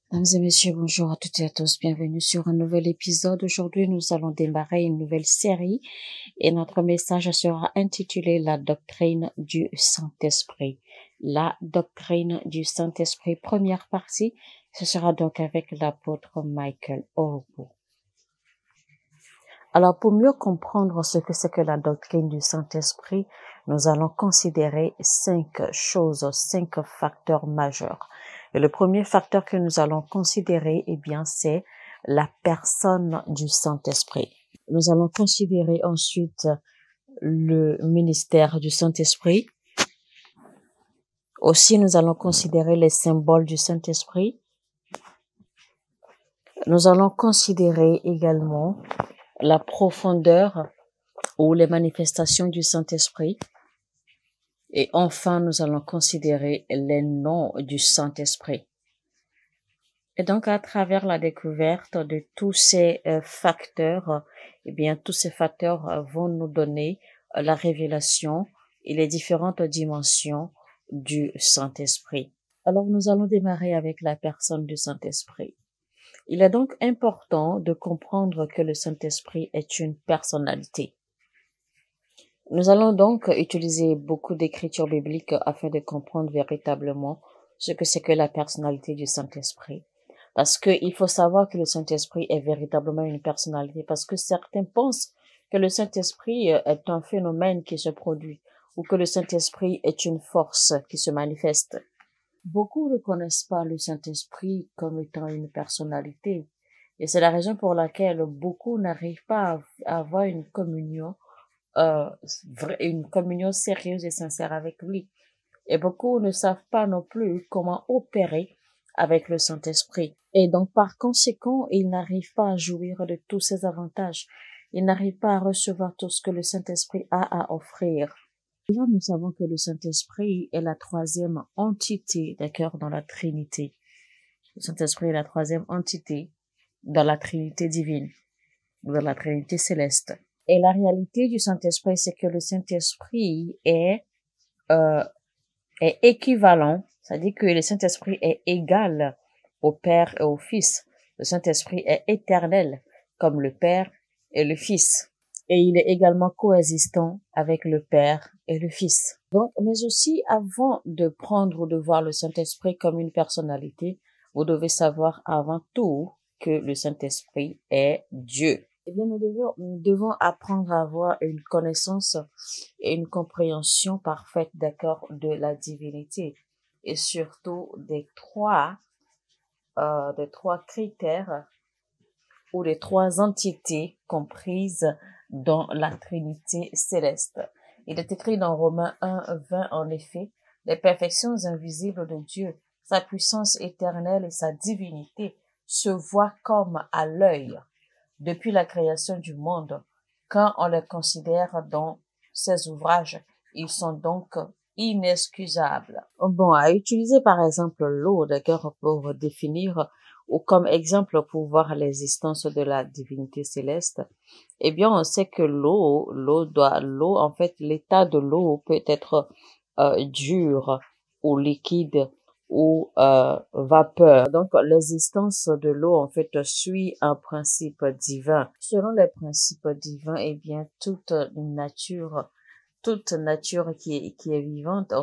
Mesdames et messieurs, bonjour à toutes et à tous. Bienvenue sur un nouvel épisode. Aujourd'hui, nous allons démarrer une nouvelle série et notre message sera intitulé La doctrine du Saint-Esprit. La doctrine du Saint-Esprit, première partie. Ce sera donc avec l'apôtre Michael Orbo. Alors, pour mieux comprendre ce que c'est que la doctrine du Saint-Esprit, nous allons considérer 5 facteurs majeurs. Et le premier facteur que nous allons considérer, c'est la personne du Saint-Esprit. Nous allons considérer ensuite le ministère du Saint-Esprit. Aussi, nous allons considérer les symboles du Saint-Esprit. Nous allons considérer également la profondeur ou les manifestations du Saint-Esprit. Et enfin, nous allons considérer les noms du Saint-Esprit. Et donc, à travers la découverte de tous ces facteurs, tous ces facteurs vont nous donner la révélation et les différentes dimensions du Saint-Esprit. Alors, nous allons démarrer avec la personne du Saint-Esprit. Il est donc important de comprendre que le Saint-Esprit est une personnalité. Nous allons donc utiliser beaucoup d'écritures bibliques afin de comprendre véritablement ce que c'est que la personnalité du Saint-Esprit. Parce qu'il faut savoir que le Saint-Esprit est véritablement une personnalité, parce que certains pensent que le Saint-Esprit est un phénomène qui se produit, ou que le Saint-Esprit est une force qui se manifeste. Beaucoup ne connaissent pas le Saint-Esprit comme étant une personnalité, et c'est la raison pour laquelle beaucoup n'arrivent pas à avoir une communion sérieuse et sincère avec lui. Et beaucoup ne savent pas non plus comment opérer avec le Saint-Esprit. Et donc, par conséquent, ils n'arrivent pas à jouir de tous ses avantages. Ils n'arrivent pas à recevoir tout ce que le Saint-Esprit a à offrir. Déjà, nous savons que le Saint-Esprit est la troisième entité, dans la Trinité. Le Saint-Esprit est la troisième entité dans la Trinité divine, dans la Trinité céleste. Et la réalité du Saint-Esprit, c'est que le Saint-Esprit est équivalent, c'est-à-dire que le Saint-Esprit est égal au Père et au Fils. Le Saint-Esprit est éternel, comme le Père et le Fils. Et il est également coexistant avec le Père et le Fils. Donc, mais aussi, avant de prendre ou de voir le Saint-Esprit comme une personnalité, vous devez savoir avant tout que le Saint-Esprit est Dieu. Nous devons apprendre à avoir une connaissance et une compréhension parfaite, de la divinité et surtout des trois critères ou des trois entités comprises dans la Trinité céleste. Il est écrit dans Romains 1:20, en effet, les perfections invisibles de Dieu, sa puissance éternelle et sa divinité se voient comme à l'œil depuis la création du monde. Quand on les considère dans ces ouvrages, ils sont donc inexcusables. Bon, à utiliser par exemple l'eau, pour définir ou comme exemple pour voir l'existence de la divinité céleste, on sait que l'état de l'eau peut être dur ou liquide ou vapeur. Donc, l'existence de l'eau, suit un principe divin. Selon les principes divins, toute nature qui est vivante,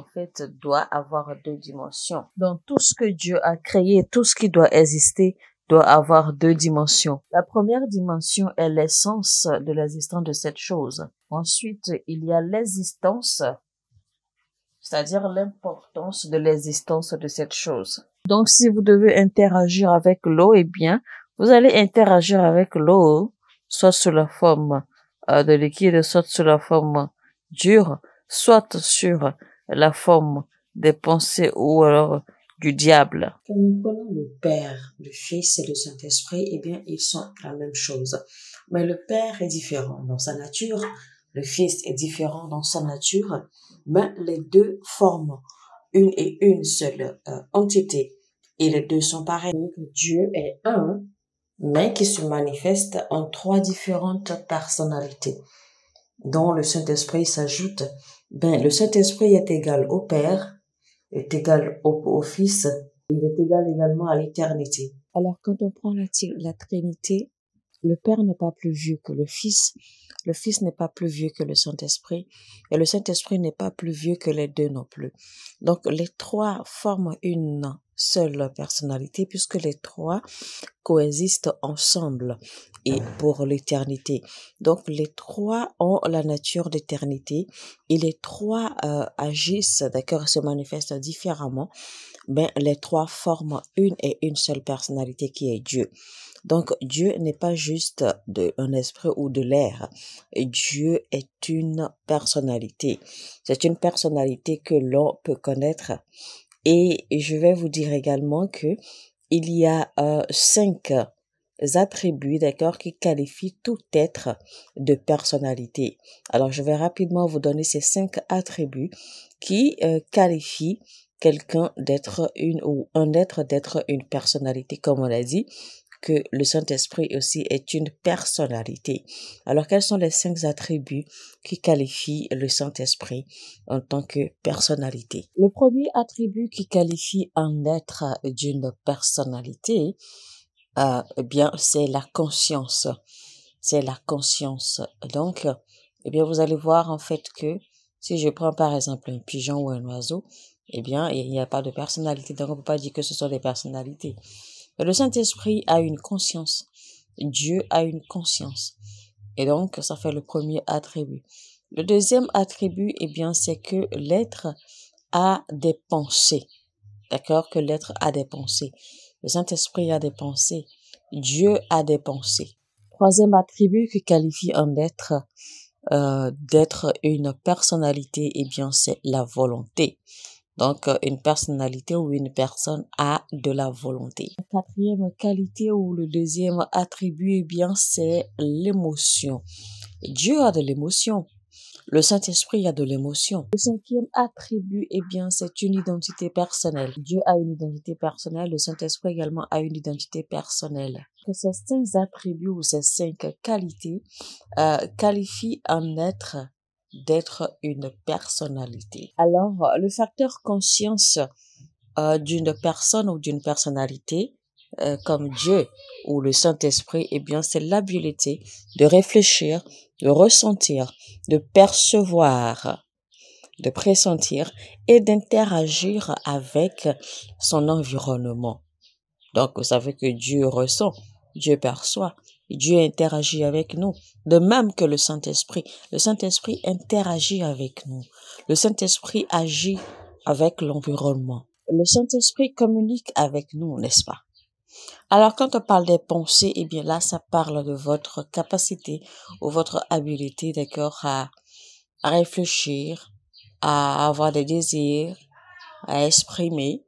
doit avoir deux dimensions. Donc, tout ce que Dieu a créé, tout ce qui doit exister, doit avoir deux dimensions. La première dimension est l'essence de l'existence de cette chose. Ensuite, il y a l'existence, c'est-à-dire l'importance de l'existence de cette chose. Donc, si vous devez interagir avec l'eau, vous allez interagir avec l'eau, soit sous la forme de liquide, soit sous la forme dure, soit sur la forme des pensées ou alors du diable. Quand nous prenons le Père, le Fils et le Saint-Esprit, ils sont la même chose. Mais le Père est différent dans sa nature, le Fils est différent dans sa nature, mais les deux forment une seule entité. Et les deux sont pareils. Dieu est un, mais qui se manifeste en trois différentes personnalités, dont le Saint-Esprit s'ajoute. Le Saint-Esprit est égal au Père, est égal au Fils Il est égal également à l'éternité. Alors, quand on prend la Trinité, le Père n'est pas plus vieux que le Fils n'est pas plus vieux que le Saint-Esprit, et le Saint-Esprit n'est pas plus vieux que les deux non plus. Donc, les trois forment une seule personnalité, puisque les trois coexistent ensemble et pour l'éternité. Donc, les trois ont la nature d'éternité, et les trois agissent, d'accord, se manifestent différemment, mais les trois forment une et une seule personnalité qui est Dieu. Donc, Dieu n'est pas juste un esprit ou de l'air. Dieu est une personnalité. C'est une personnalité que l'on peut connaître. Et je vais vous dire également que il y a 5 attributs, d'accord, qui qualifient tout être de personnalité. Alors, je vais rapidement vous donner ces 5 attributs qui qualifient quelqu'un d'être un être d'être une personnalité, comme on l'a dit, que le Saint-Esprit aussi est une personnalité. Alors, quels sont les 5 attributs qui qualifient le Saint-Esprit en tant que personnalité? Le premier attribut qui qualifie un être d'une personnalité, eh bien, c'est la conscience. C'est la conscience. Donc, eh bien, vous allez voir en fait que si je prends par exemple un pigeon ou un oiseau, eh bien, il n'y a pas de personnalité. Donc, on ne peut pas dire que ce sont des personnalités. Le Saint-Esprit a une conscience. Dieu a une conscience. Et donc, ça fait le premier attribut. Le deuxième attribut, eh bien, c'est que l'être a des pensées. D'accord? Que l'être a des pensées. Le Saint-Esprit a des pensées. Dieu a des pensées. Troisième attribut qui qualifie un être d'être une personnalité, eh bien, c'est la volonté. Donc, une personnalité ou une personne a de la volonté. La quatrième qualité ou le deuxième attribut, eh bien, c'est l'émotion. Dieu a de l'émotion. Le Saint-Esprit a de l'émotion. Le cinquième attribut, eh bien, c'est une identité personnelle. Dieu a une identité personnelle. Le Saint-Esprit également a une identité personnelle. Que ces 5 attributs ou ces 5 qualités qualifient un être d'être une personnalité. Alors, le facteur conscience d'une personne ou d'une personnalité, comme Dieu ou le Saint-Esprit, eh bien, c'est l'habileté de réfléchir, de ressentir, de percevoir, de pressentir et d'interagir avec son environnement. Donc, vous savez que Dieu ressent, Dieu perçoit, Dieu interagit avec nous. De même que le Saint-Esprit interagit avec nous. Le Saint-Esprit agit avec l'environnement. Le Saint-Esprit communique avec nous, n'est-ce pas? Alors, quand on parle des pensées, eh bien là, ça parle de votre capacité ou votre habileté, d'accord, à réfléchir, à avoir des désirs, à exprimer,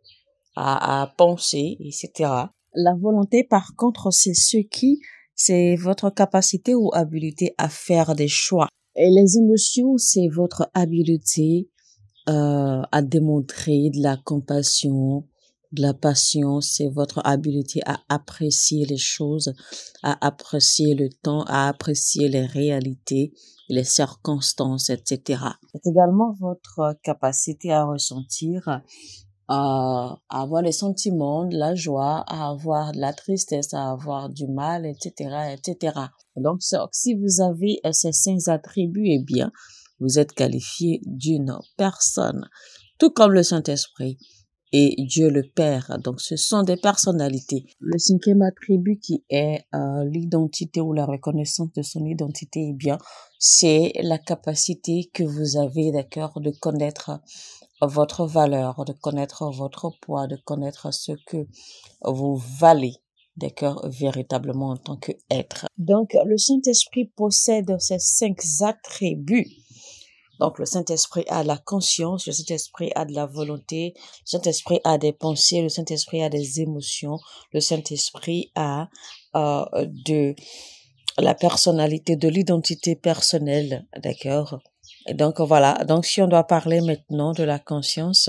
à penser, etc. La volonté, par contre, c'est votre capacité ou habilité à faire des choix. Et les émotions, c'est votre habileté à démontrer de la compassion, de la patience, c'est votre habileté à apprécier les choses, à apprécier le temps, à apprécier les réalités, les circonstances, etc. C'est également votre capacité à ressentir, à avoir les sentiments, de la joie, à avoir de la tristesse, à avoir du mal, etc., etc. Donc, si vous avez ces 5 attributs, eh bien, vous êtes qualifié d'une personne, tout comme le Saint-Esprit et Dieu le Père. Donc, ce sont des personnalités. Le 5e attribut qui est l'identité ou la reconnaissance de son identité, eh bien, c'est la capacité que vous avez, d'accord, de connaître votre valeur, de connaître votre poids, de connaître ce que vous valez, d'accord, véritablement en tant qu'être. Donc, le Saint-Esprit possède ces 5 attributs. Donc, le Saint-Esprit a la conscience, le Saint-Esprit a de la volonté, le Saint-Esprit a des pensées, le Saint-Esprit a des émotions, le Saint-Esprit a de la personnalité, de l'identité personnelle, d'accord? Et donc, voilà. Donc, si on doit parler maintenant de la conscience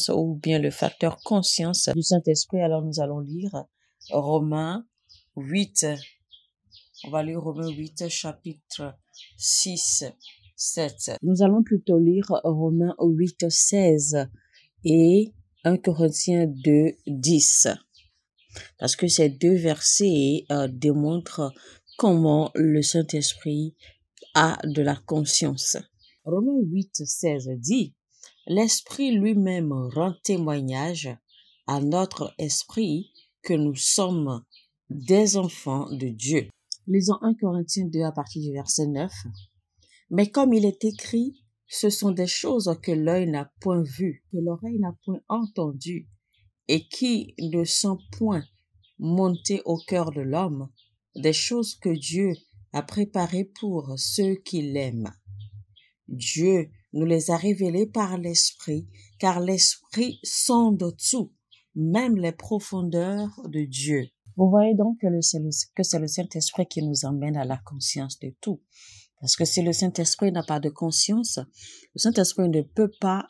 ou bien le facteur conscience du Saint-Esprit, alors nous allons lire Romains 8. On va lire Romains 8, chapitre 6, 7. Nous allons plutôt lire Romains 8, 16 et 1 Corinthiens 2, 10. Parce que ces deux versets démontrent comment le Saint-Esprit a de la conscience. Romains 8, 16 dit, « L'Esprit lui-même rend témoignage à notre esprit que nous sommes des enfants de Dieu. » Lisons 1 Corinthiens 2 à partir du verset 9. « Mais comme il est écrit, ce sont des choses que l'œil n'a point vues, que l'oreille n'a point entendues, et qui ne sont point montées au cœur de l'homme, des choses que Dieu a préparées pour ceux qui l'aiment. Dieu nous les a révélées par l'Esprit, car l'Esprit sonde tout, même les profondeurs de Dieu. » Vous voyez donc que c'est le Saint-Esprit qui nous emmène à la conscience de tout. Parce que si le Saint-Esprit n'a pas de conscience, le Saint-Esprit ne peut pas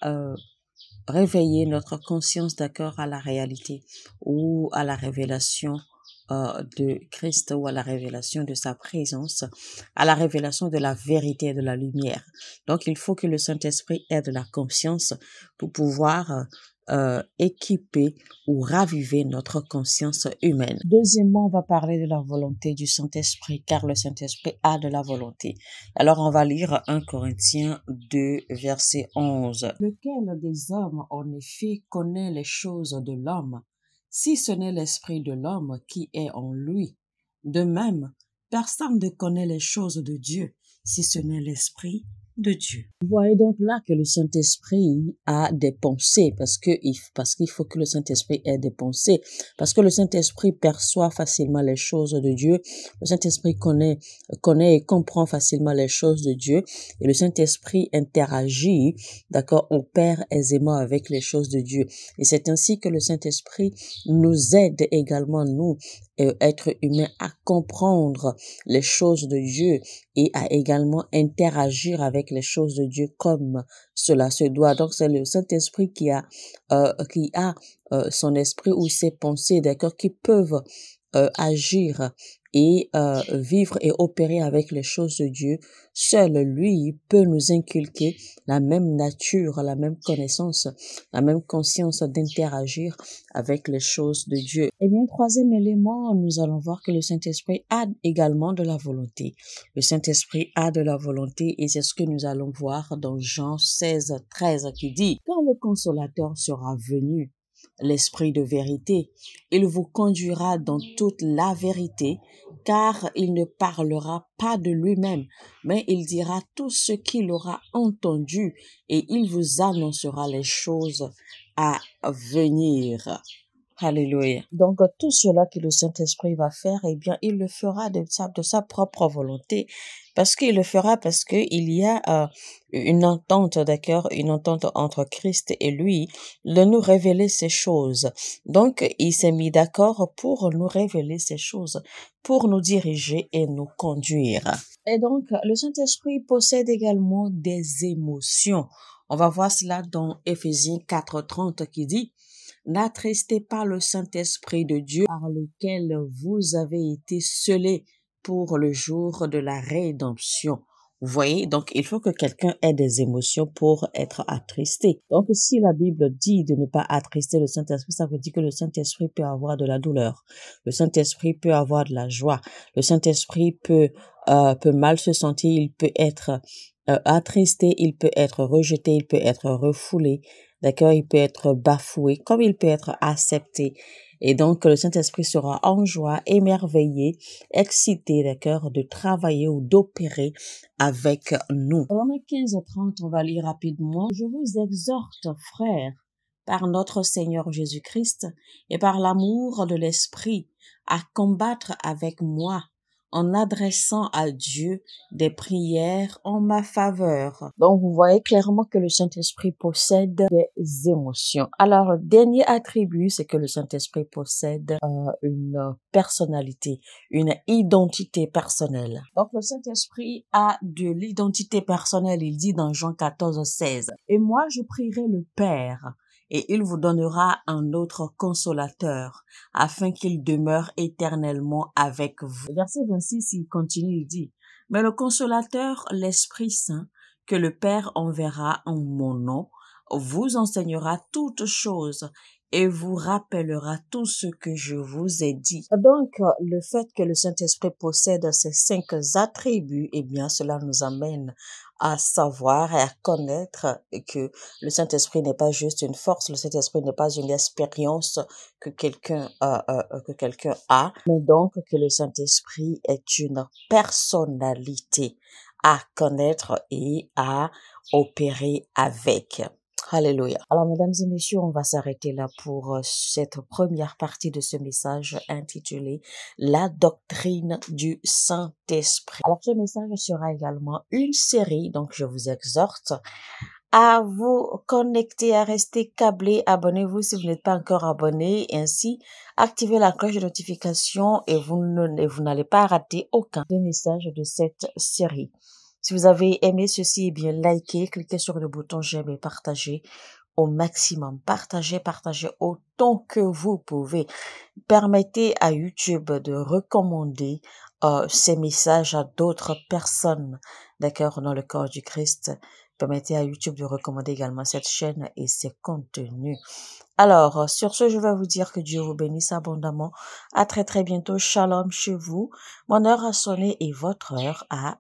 réveiller notre conscience d'accord à la réalité ou à la révélation de Christ ou à la révélation de sa présence, à la révélation de la vérité et de la lumière. Donc, il faut que le Saint-Esprit ait de la conscience pour pouvoir équiper ou raviver notre conscience humaine. Deuxièmement, on va parler de la volonté du Saint-Esprit, car le Saint-Esprit a de la volonté. Alors, on va lire 1 Corinthiens 2, verset 11. « Lequel des hommes, en effet, connaît les choses de l'homme, si ce n'est l'esprit de l'homme qui est en lui? De même, personne ne connaît les choses de Dieu, si ce n'est l'esprit de Dieu. » Vous voyez donc là que le Saint-Esprit a des pensées, parce qu'il faut que le Saint-Esprit ait des pensées, parce que le Saint-Esprit perçoit facilement les choses de Dieu, le Saint-Esprit connaît et comprend facilement les choses de Dieu, et le Saint-Esprit interagit, d'accord, opère aisément avec les choses de Dieu. Et c'est ainsi que le Saint-Esprit nous aide également, nous, êtres humains, à comprendre les choses de Dieu et à également interagir avec les choses de Dieu comme cela se doit. Donc, c'est le Saint-Esprit qui a son esprit ou ses pensées, d'accord, qui peuvent agir et vivre et opérer avec les choses de Dieu. Seul lui peut nous inculquer la même nature, la même connaissance, la même conscience d'interagir avec les choses de Dieu. Et bien, troisième élément, nous allons voir que le Saint-Esprit a également de la volonté. Le Saint-Esprit a de la volonté et c'est ce que nous allons voir dans Jean 16, 13 qui dit « Quand le Consolateur sera venu, l'Esprit de vérité, il vous conduira dans toute la vérité, car il ne parlera pas de lui-même, mais il dira tout ce qu'il aura entendu et il vous annoncera les choses à venir. » Alléluia. Donc, tout cela que le Saint-Esprit va faire, eh bien, il le fera de sa propre volonté. Parce qu'il le fera parce qu'il y a une entente, d'accord, une entente entre Christ et lui, de nous révéler ces choses. Donc, il s'est mis d'accord pour nous révéler ces choses, pour nous diriger et nous conduire. Et donc, le Saint-Esprit possède également des émotions. On va voir cela dans Éphésiens 4:30 qui dit « N'attristez pas le Saint-Esprit de Dieu par lequel vous avez été scellés pour le jour de la rédemption. » Vous voyez, donc il faut que quelqu'un ait des émotions pour être attristé. Donc si la Bible dit de ne pas attrister le Saint-Esprit, ça veut dire que le Saint-Esprit peut avoir de la douleur. Le Saint-Esprit peut avoir de la joie. Le Saint-Esprit peut mal se sentir, il peut être attristé, il peut être rejeté, il peut être refoulé. D'accord, il peut être bafoué, comme il peut être accepté. Et donc, le Saint-Esprit sera en joie, émerveillé, excité, d'accord, de travailler ou d'opérer avec nous. Romains 15:30, on va lire rapidement. « Je vous exhorte, frères, par notre Seigneur Jésus-Christ et par l'amour de l'Esprit, à combattre avec moi en adressant à Dieu des prières en ma faveur. » Donc, vous voyez clairement que le Saint-Esprit possède des émotions. Alors, le dernier attribut, c'est que le Saint-Esprit possède une personnalité, une identité personnelle. Donc, le Saint-Esprit a de l'identité personnelle. Il dit dans Jean 14:16, « Et moi, je prierai le Père, et il vous donnera un autre consolateur, afin qu'il demeure éternellement avec vous. » Verset 26, il continue, il dit, « Mais le consolateur, l'Esprit Saint, que le Père enverra en mon nom, vous enseignera toutes choses et vous rappellera tout ce que je vous ai dit. Donc, le fait que le Saint-Esprit possède ces 5 attributs, eh bien, cela nous amène à savoir et à connaître que le Saint-Esprit n'est pas juste une force, le Saint-Esprit n'est pas une expérience que quelqu'un a, mais donc que le Saint-Esprit est une personnalité à connaître et à opérer avec. Alléluia. Alors, mesdames et messieurs, on va s'arrêter là pour cette première partie de ce message intitulé La doctrine du Saint-Esprit. Alors, ce message sera également une série, donc je vous exhorte à vous connecter, à rester câblé. Abonnez-vous si vous n'êtes pas encore abonné. Ainsi, activez la cloche de notification et vous n'allez pas rater aucun des messages de cette série. Si vous avez aimé ceci, eh bien, likez, cliquez sur le bouton j'aime et partagez au maximum. Partagez autant que vous pouvez. Permettez à YouTube de recommander ces messages à d'autres personnes, d'accord, dans le corps du Christ. Permettez à YouTube de recommander également cette chaîne et ses contenus. Alors, sur ce, je vais vous dire que Dieu vous bénisse abondamment. À très bientôt. Shalom chez vous. Mon heure a sonné et votre heure a